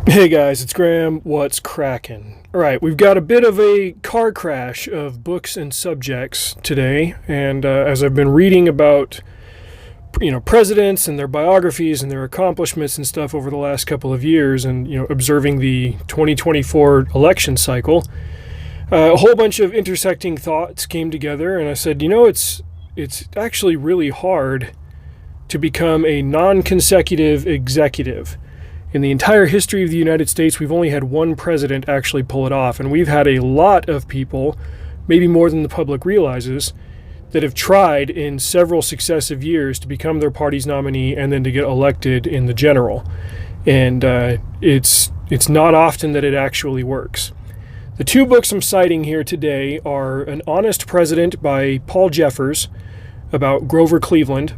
Hey guys, it's Graham. What's cracking? All right, we've got a bit of a car crash of books and subjects today, and as I've been reading about, presidents and their biographies and their accomplishments and stuff over the last couple of years, and observing the 2024 election cycle, a whole bunch of intersecting thoughts came together, and I said, it's actually really hard to become a non-consecutive executive. In the entire history of the United States, we've only had one president actually pull it off, and we've had a lot of people, maybe more than the public realizes, that have tried in several successive years to become their party's nominee and then to get elected in the general. And it's not often that it actually works. The two books I'm citing here today are An Honest President by Paul Jeffers about Grover Cleveland,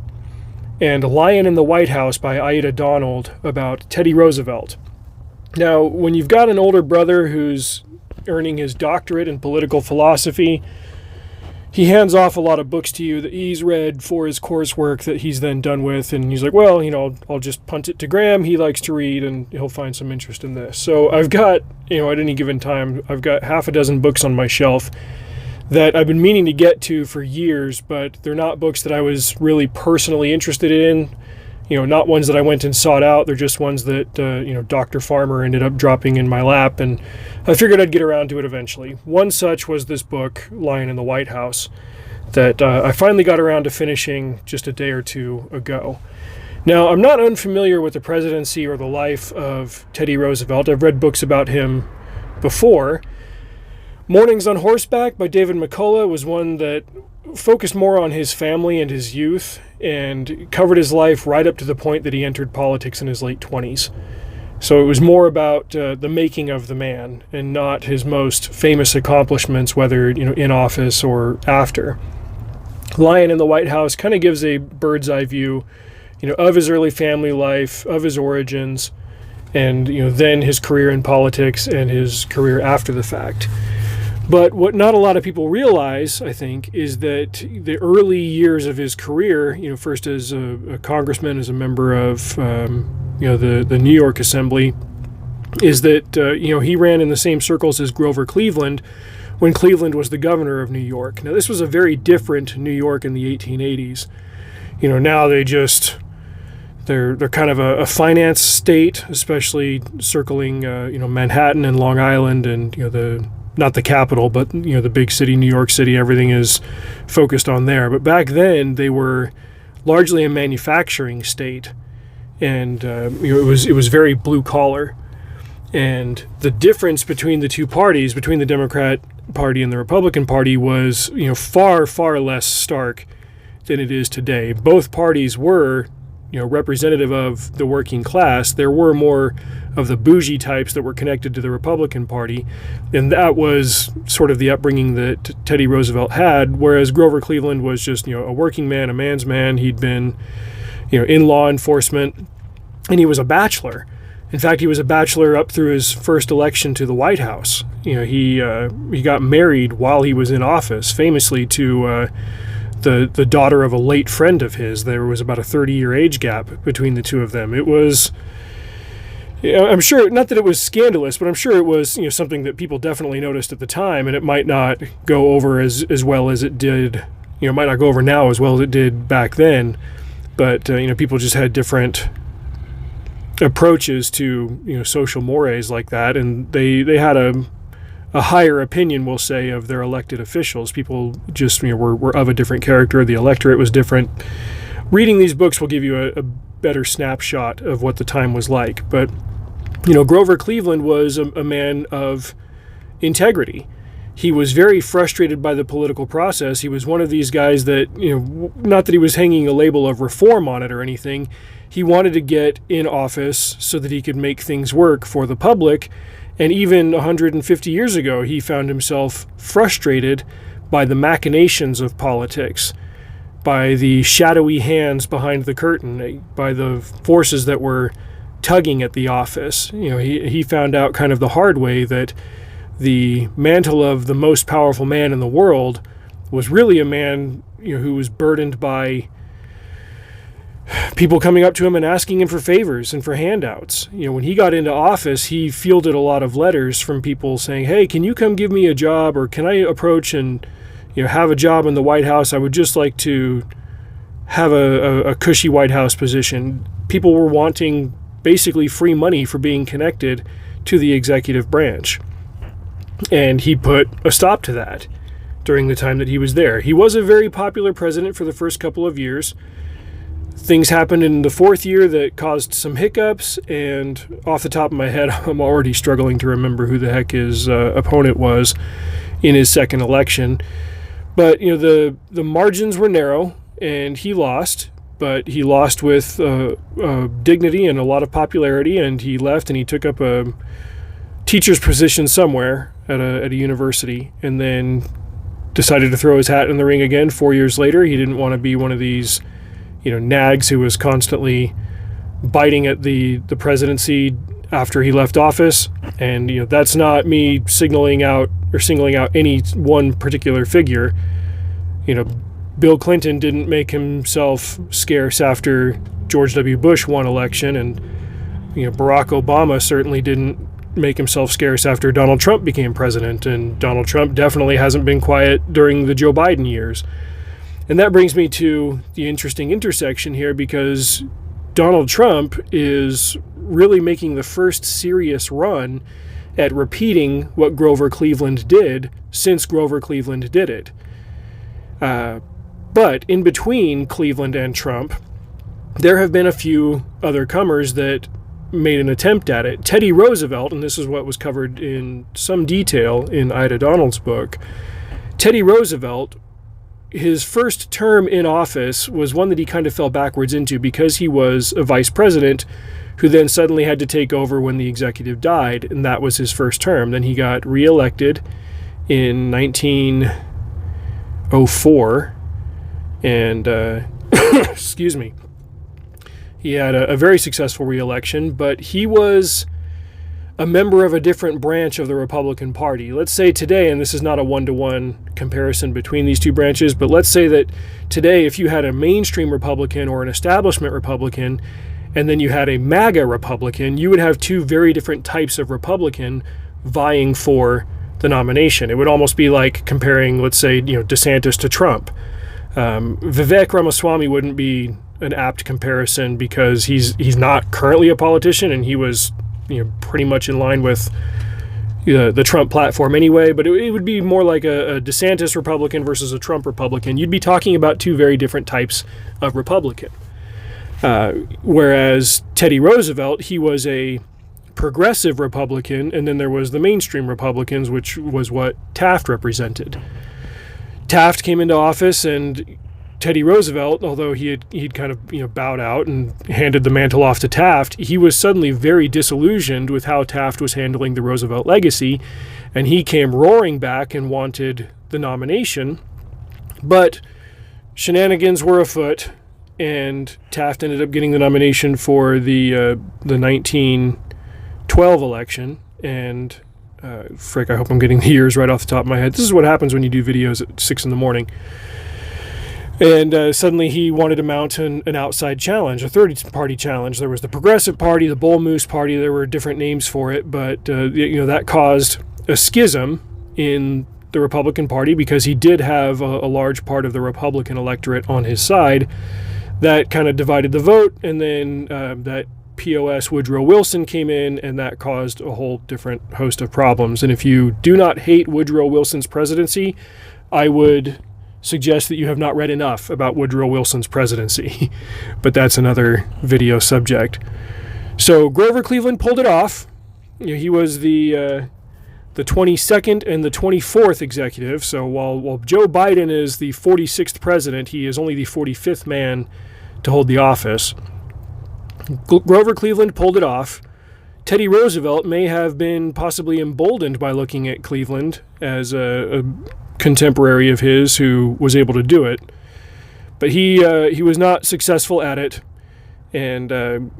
and Lion in the White House by Ida Donald about Teddy Roosevelt. Now, when you've got an older brother who's earning his doctorate in political philosophy, he hands off a lot of books to you that he's read for his coursework that he's then done with, and he's like, well, I'll just punt it to Graham. He likes to read, and he'll find some interest in this. So I've got, at any given time, I've got half a dozen books on my shelf that I've been meaning to get to for years, but they're not books that I was really personally interested in, not ones that I went and sought out. They're just ones that, Dr. Farmer ended up dropping in my lap, and I figured I'd get around to it eventually. One such was this book, Lion in the White House, that I finally got around to finishing just a day or two ago. Now, I'm not unfamiliar with the presidency or the life of Teddy Roosevelt. I've read books about him before. Mornings on Horseback by David McCullough was one that focused more on his family and his youth and covered his life right up to the point that he entered politics in his late 20s. So it was more about the making of the man and not his most famous accomplishments, whether in office or after. Lion in the White House kind of gives a bird's eye view of his early family life, of his origins, and then his career in politics and his career after the fact. But what not a lot of people realize, I think, is that the early years of his career, first as a congressman, as a member of, the New York Assembly, is that, he ran in the same circles as Grover Cleveland when Cleveland was the governor of New York. Now, this was a very different New York in the 1880s. Now they're kind of a finance state, especially circling, Manhattan and Long Island and, not the capital, but the big city, New York City. Everything is focused on there. But back then, they were largely a manufacturing state, and it was very blue collar. And the difference between the two parties, between the Democrat Party and the Republican Party, was far less stark than it is today. Both parties were representative of the working class. There were more of the bougie types that were connected to the Republican Party, and that was sort of the upbringing that Teddy Roosevelt had, whereas Grover Cleveland was just a working man, a man's man. He'd been in law enforcement, and he was a bachelor. In fact, he was a bachelor up through his first election to the White House. He got married while he was in office, famously to the daughter of a late friend of his. There was about a 30-year age gap between the two of them. It was, I'm sure, not that it was scandalous, but I'm sure it was something that people definitely noticed at the time, and it might not go over as well as it did, it might not go over now as well as it did back then, but people just had different approaches to social mores like that, and they had a higher opinion, we'll say, of their elected officials. People just were of a different character. The electorate was different. Reading these books will give you a better snapshot of what the time was like. But Grover Cleveland was a man of integrity. He was very frustrated by the political process. He was one of these guys that, not that he was hanging a label of reform on it or anything. He wanted to get in office so that he could make things work for the public. And even 150 years ago, he found himself frustrated by the machinations of politics, by the shadowy hands behind the curtain, by the forces that were tugging at the office. He found out kind of the hard way that the mantle of the most powerful man in the world was really a man who was burdened by people coming up to him and asking him for favors and for handouts. When he got into office, he fielded a lot of letters from people saying, hey, can you come give me a job, or can I approach and have a job in the White House? I would just like to have a cushy White House position. People were wanting basically free money for being connected to the executive branch. And he put a stop to that during the time that he was there. He was a very popular president for the first couple of years. Things happened in the fourth year that caused some hiccups, and off the top of my head, I'm already struggling to remember who the heck his opponent was in his second election. But the margins were narrow, and he lost. But he lost with dignity and a lot of popularity, and he left and he took up a teacher's position somewhere at a university, and then decided to throw his hat in the ring again 4 years later. He didn't want to be one of these nags who was constantly biting at the presidency after he left office. And that's not me singling out any one particular figure. Bill Clinton didn't make himself scarce after George W. Bush won election, and Barack Obama certainly didn't make himself scarce after Donald Trump became president, and Donald Trump definitely hasn't been quiet during the Joe Biden years. And that brings me to the interesting intersection here, because Donald Trump is really making the first serious run at repeating what Grover Cleveland did since Grover Cleveland did it. But in between Cleveland and Trump, there have been a few other comers that made an attempt at it. Teddy Roosevelt, and this is what was covered in some detail in Ida Donald's book, Teddy Roosevelt, his first term in office was one that he kind of fell backwards into because he was a vice president who then suddenly had to take over when the executive died, and that was his first term. Then he got reelected in 1904, and excuse me, he had a very successful reelection, but he was a member of a different branch of the Republican Party. Let's say today, and this is not a one-to-one comparison between these two branches, but let's say that today if you had a mainstream Republican or an establishment Republican, and then you had a MAGA Republican, you would have two very different types of Republican vying for the nomination. It would almost be like comparing, let's say, DeSantis to Trump. Vivek Ramaswamy wouldn't be an apt comparison because he's not currently a politician, and he was pretty much in line with the Trump platform anyway, but it would be more like a DeSantis Republican versus a Trump Republican. You'd be talking about two very different types of Republican. Whereas Teddy Roosevelt, he was a progressive Republican, and then there was the mainstream Republicans, which was what Taft represented. Taft came into office, and Teddy Roosevelt, although he'd kind of bowed out and handed the mantle off to Taft, he was suddenly very disillusioned with how Taft was handling the Roosevelt legacy, and he came roaring back and wanted the nomination. But shenanigans were afoot, and Taft ended up getting the nomination for the 1912 election. And frick, I hope I'm getting the years right off the top of my head. This is what happens when you do videos at 6 in the morning. And suddenly he wanted to mount an outside challenge, a third-party challenge. There was the Progressive Party, the Bull Moose Party. There were different names for it, but that caused a schism in the Republican Party because he did have a large part of the Republican electorate on his side. That kind of divided the vote, and then that POS Woodrow Wilson came in, and that caused a whole different host of problems. And if you do not hate Woodrow Wilson's presidency, I would suggest that you have not read enough about Woodrow Wilson's presidency. But that's another video subject. So Grover Cleveland pulled it off. He was the 22nd and the 24th executive. So while Joe Biden is the 46th president, he is only the 45th man to hold the office. Grover Cleveland pulled it off. Teddy Roosevelt may have been possibly emboldened by looking at Cleveland as a contemporary of his who was able to do it, but he was not successful at it, and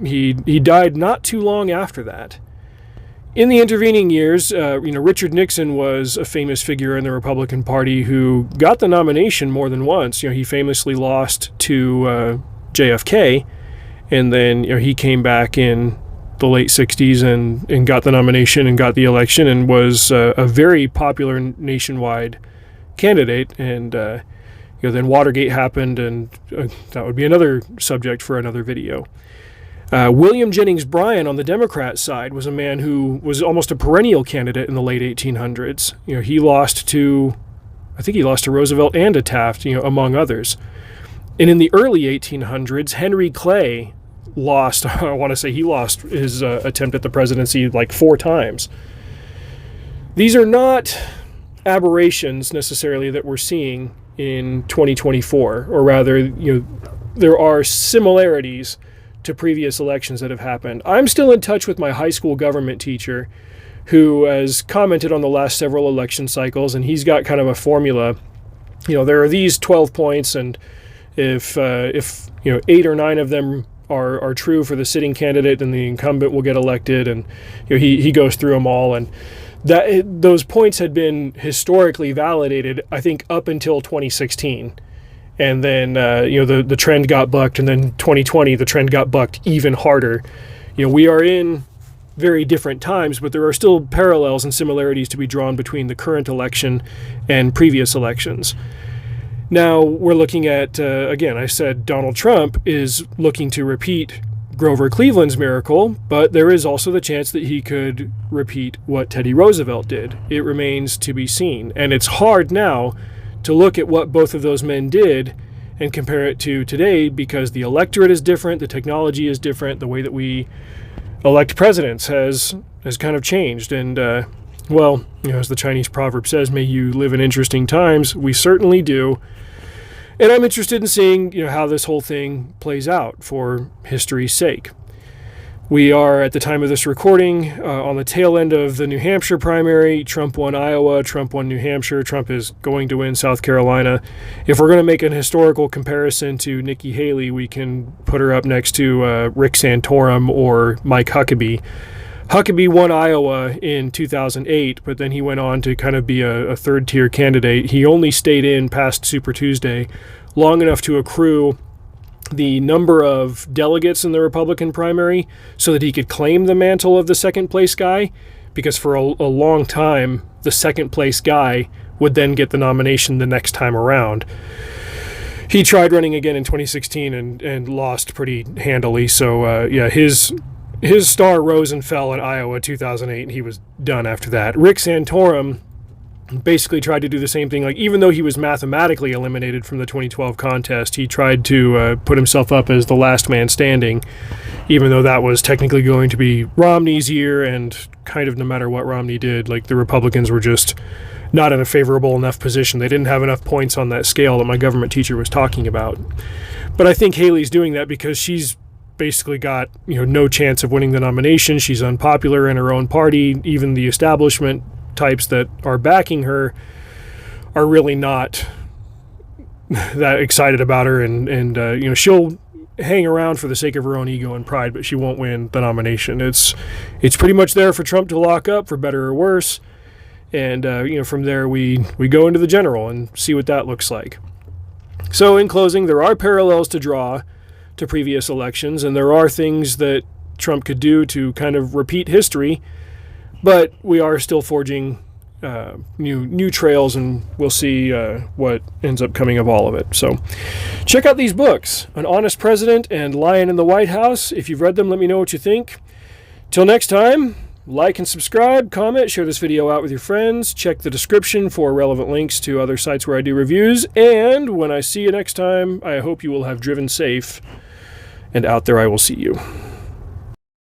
he died not too long after that. In the intervening years, Richard Nixon was a famous figure in the Republican Party who got the nomination more than once. He famously lost to JFK, And then he came back in the late 60s and got the nomination and got the election and was a very popular nationwide candidate. And then Watergate happened, and that would be another subject for another video. William Jennings Bryan on the Democrat side was a man who was almost a perennial candidate in the late 1800s. He lost to Roosevelt and to Taft, among others. And in the early 1800s, Henry Clay lost, I want to say he lost his attempt at the presidency like 4 times. These are not aberrations necessarily that we're seeing in 2024, or rather, there are similarities to previous elections that have happened. I'm still in touch with my high school government teacher who has commented on the last several election cycles, and he's got kind of a formula. There are these 12 points, and if 8 or 9 of them are true for the sitting candidate, then the incumbent will get elected, and he goes through them all, and those points had been historically validated, I think, up until 2016. And then, the trend got bucked, and then 2020, the trend got bucked even harder. We are in very different times, but there are still parallels and similarities to be drawn between the current election and previous elections. Now, we're looking at, again, I said Donald Trump is looking to repeat Grover Cleveland's miracle, but there is also the chance that he could repeat what Teddy Roosevelt did. It remains to be seen. And it's hard now to look at what both of those men did and compare it to today, because the electorate is different, the technology is different, the way that we elect presidents has kind of changed. And, as the Chinese proverb says, may you live in interesting times. We certainly do. And I'm interested in seeing, how this whole thing plays out for history's sake. We are, at the time of this recording, on the tail end of the New Hampshire primary. Trump won Iowa, Trump won New Hampshire, Trump is going to win South Carolina. If we're going to make an historical comparison to Nikki Haley, we can put her up next to Rick Santorum or Mike Huckabee. Huckabee won Iowa in 2008, but then he went on to kind of be a third-tier candidate. He only stayed in past Super Tuesday long enough to accrue the number of delegates in the Republican primary so that he could claim the mantle of the second-place guy, because for a long time, the second-place guy would then get the nomination the next time around. He tried running again in 2016 and lost pretty handily, so his star rose and fell in Iowa 2008, and he was done after that. Rick Santorum basically tried to do the same thing. Like, even though he was mathematically eliminated from the 2012 contest, he tried to put himself up as the last man standing, even though that was technically going to be Romney's year, and kind of no matter what Romney did, like, the Republicans were just not in a favorable enough position. They didn't have enough points on that scale that my government teacher was talking about. But I think Haley's doing that because she's basically got no chance of winning the nomination. She's unpopular in her own party. Even the establishment types that are backing her are really not that excited about her, and she'll hang around for the sake of her own ego and pride, but she won't win the nomination. It's pretty much there for Trump to lock up, for better or worse, and from there we go into the general and see what that looks like. So in closing, there are parallels to draw to previous elections, and there are things that Trump could do to kind of repeat history, but we are still forging new trails, and we'll see what ends up coming of all of it. So check out these books, An Honest President and Lion in the White House. If you've read them, let me know what you think. Till next time, like and subscribe, comment, share this video out with your friends, check the description for relevant links to other sites where I do reviews, and when I see you next time, I hope you will have driven safe, and out there I will see you.